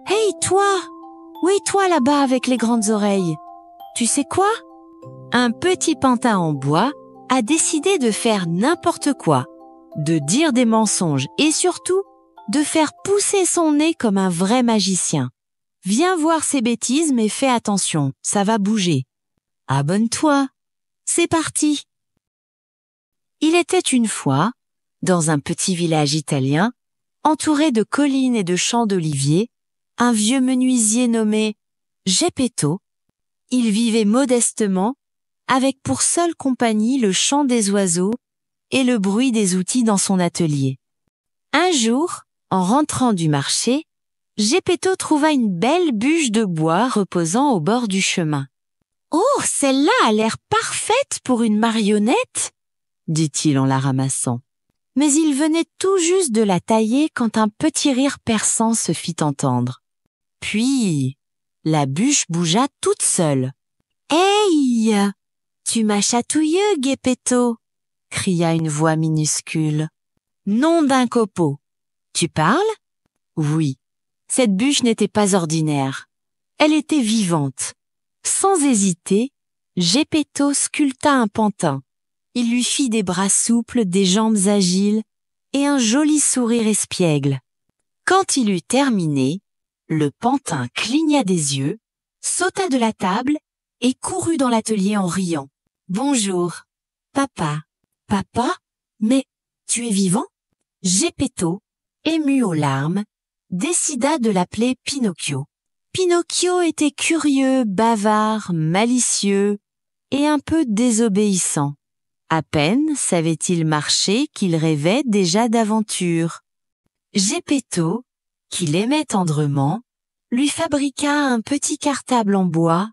Hey, toi! Oui, toi là-bas avec les grandes oreilles. Tu sais quoi? Un petit pantin en bois a décidé de faire n'importe quoi, de dire des mensonges et surtout de faire pousser son nez comme un vrai magicien. Viens voir ces bêtises, mais fais attention, ça va bouger. Abonne-toi. C'est parti. Il était une fois, dans un petit village italien, entouré de collines et de champs d'oliviers, un vieux menuisier nommé Geppetto. Il vivait modestement, avec pour seule compagnie le chant des oiseaux et le bruit des outils dans son atelier. Un jour, en rentrant du marché, Geppetto trouva une belle bûche de bois reposant au bord du chemin. « Oh, celle-là a l'air parfaite pour une marionnette !» dit-il en la ramassant. Mais il venait tout juste de la tailler quand un petit rire perçant se fit entendre. Puis, la bûche bougea toute seule. « Hey! Tu m'as chatouillé, Geppetto !» cria une voix minuscule. « Nom d'un copeau. Tu parles ?» Oui, cette bûche n'était pas ordinaire. Elle était vivante. Sans hésiter, Geppetto sculpta un pantin. Il lui fit des bras souples, des jambes agiles et un joli sourire espiègle. Quand il eut terminé, le pantin cligna des yeux, sauta de la table et courut dans l'atelier en riant. « Bonjour, papa. »« Papa? Mais tu es vivant ?» Geppetto, ému aux larmes, décida de l'appeler Pinocchio. Pinocchio était curieux, bavard, malicieux et un peu désobéissant. À peine savait-il marcher qu'il rêvait déjà d'aventure. Geppetto, qui l'aimait tendrement, lui fabriqua un petit cartable en bois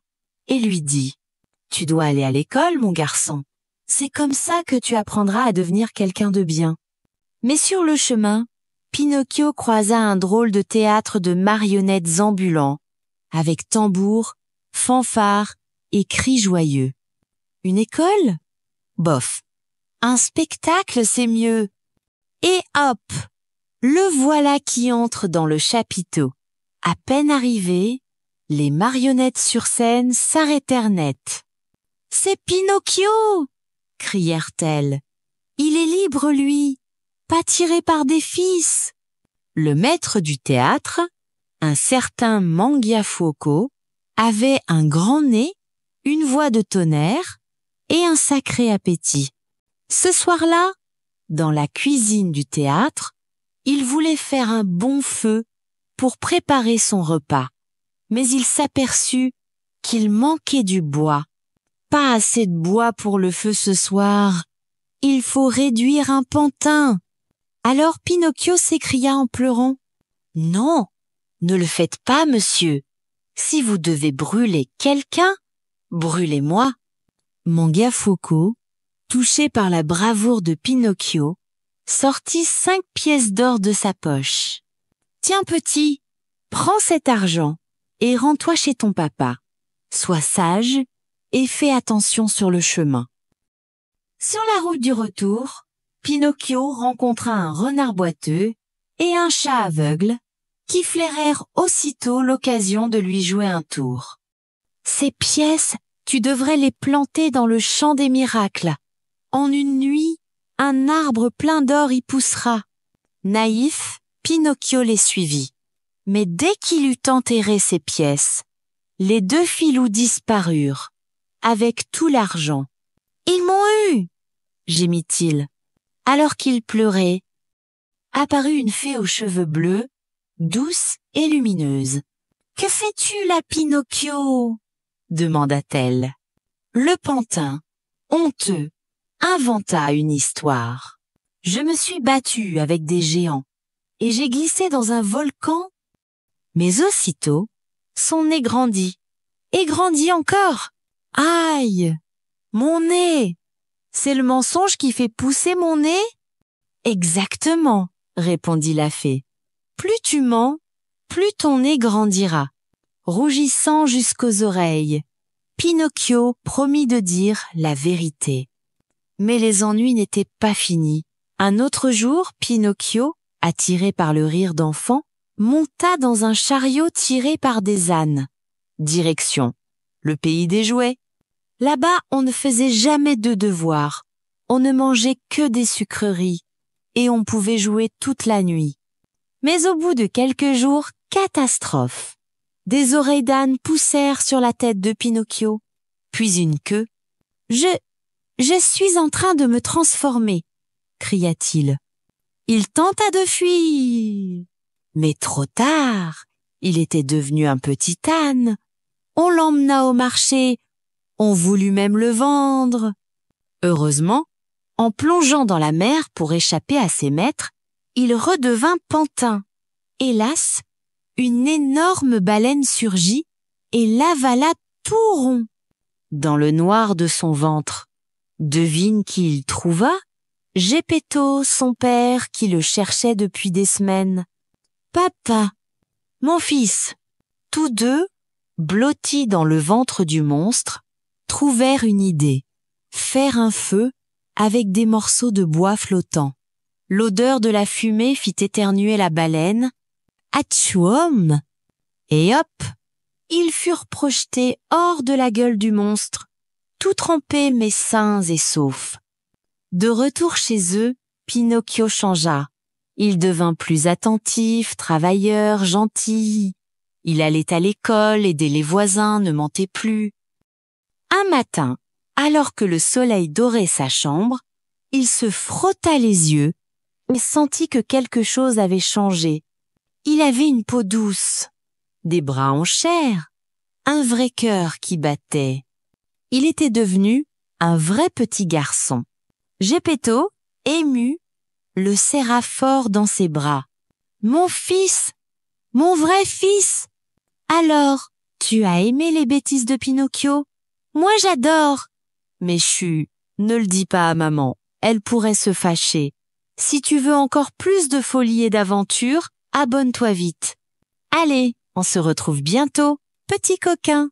et lui dit « Tu dois aller à l'école, mon garçon. C'est comme ça que tu apprendras à devenir quelqu'un de bien. » Mais sur le chemin, Pinocchio croisa un drôle de théâtre de marionnettes ambulants, avec tambours, fanfares et cris joyeux. Une école? Bof. Un spectacle, c'est mieux. Et hop! Le voilà qui entre dans le chapiteau. À peine arrivé, les marionnettes sur scène s'arrêtèrent net. « C'est Pinocchio !» crièrent-elles. « Il est libre, lui, pas tiré par des fils !» Le maître du théâtre, un certain Mangiafuoco, avait un grand nez, une voix de tonnerre et un sacré appétit. Ce soir-là, dans la cuisine du théâtre, il voulait faire un bon feu pour préparer son repas. Mais il s'aperçut qu'il manquait du bois. Pas assez de bois pour le feu ce soir. Il faut réduire un pantin. Alors Pinocchio s'écria en pleurant. « Non, ne le faites pas, monsieur. Si vous devez brûler quelqu'un, brûlez-moi. » Mangiafuoco, touché par la bravoure de Pinocchio, sortit 5 pièces d'or de sa poche. « Tiens, petit, prends cet argent et rends-toi chez ton papa. Sois sage et fais attention sur le chemin. » Sur la route du retour, Pinocchio rencontra un renard boiteux et un chat aveugle qui flairèrent aussitôt l'occasion de lui jouer un tour. « Ces pièces, tu devrais les planter dans le champ des miracles. En une nuit, un arbre plein d'or y poussera. » Naïf, Pinocchio les suivit. Mais dès qu'il eut enterré ces pièces, les 2 filous disparurent, avec tout l'argent. « Ils m'ont eu !» gémit-il. Alors qu'il pleurait, apparut une fée aux cheveux bleus, douce et lumineuse. « Que fais-tu là, Pinocchio ?» demanda-t-elle. Le pantin, honteux, inventa une histoire. « Je me suis battu avec des géants et j'ai glissé dans un volcan. » Mais aussitôt, son nez grandit et grandit encore. « Aïe! Mon nez! C'est le mensonge qui fait pousser mon nez ?» « Exactement, » répondit la fée. « Plus tu mens, plus ton nez grandira. » Rougissant jusqu'aux oreilles, Pinocchio promit de dire la vérité. Mais les ennuis n'étaient pas finis. Un autre jour, Pinocchio, attiré par le rire d'enfant, monta dans un chariot tiré par des ânes. Direction le pays des jouets. Là-bas, on ne faisait jamais de devoirs. On ne mangeait que des sucreries et on pouvait jouer toute la nuit. Mais au bout de quelques jours, catastrophe. Des oreilles d'âne poussèrent sur la tête de Pinocchio, puis une queue. Je suis en train de me transformer, cria-t-il. Il tenta de fuir. Mais trop tard, il était devenu un petit âne. On l'emmena au marché, on voulut même le vendre. Heureusement, en plongeant dans la mer pour échapper à ses maîtres, il redevint pantin. Hélas, une énorme baleine surgit et l'avala tout rond. Dans le noir de son ventre, devine qui il trouva? Geppetto, son père, qui le cherchait depuis des semaines. « Papa, mon fils !» Tous deux, blottis dans le ventre du monstre, trouvèrent une idée. Faire un feu avec des morceaux de bois flottants. L'odeur de la fumée fit éternuer la baleine. Atchouom! Et hop! Ils furent projetés hors de la gueule du monstre, tout trempés mais sains et saufs. De retour chez eux, Pinocchio changea. Il devint plus attentif, travailleur, gentil. Il allait à l'école, aider les voisins, ne mentait plus. Un matin, alors que le soleil dorait sa chambre, il se frotta les yeux et sentit que quelque chose avait changé. Il avait une peau douce, des bras en chair, un vrai cœur qui battait. Il était devenu un vrai petit garçon. Geppetto, ému, le serra fort dans ses bras. « Mon fils! Mon vrai fils! Alors, tu as aimé les bêtises de Pinocchio? Moi j'adore! Mais chut, ne le dis pas à maman, elle pourrait se fâcher. Si tu veux encore plus de folie et d'aventure, abonne-toi vite. Allez, on se retrouve bientôt, petit coquin!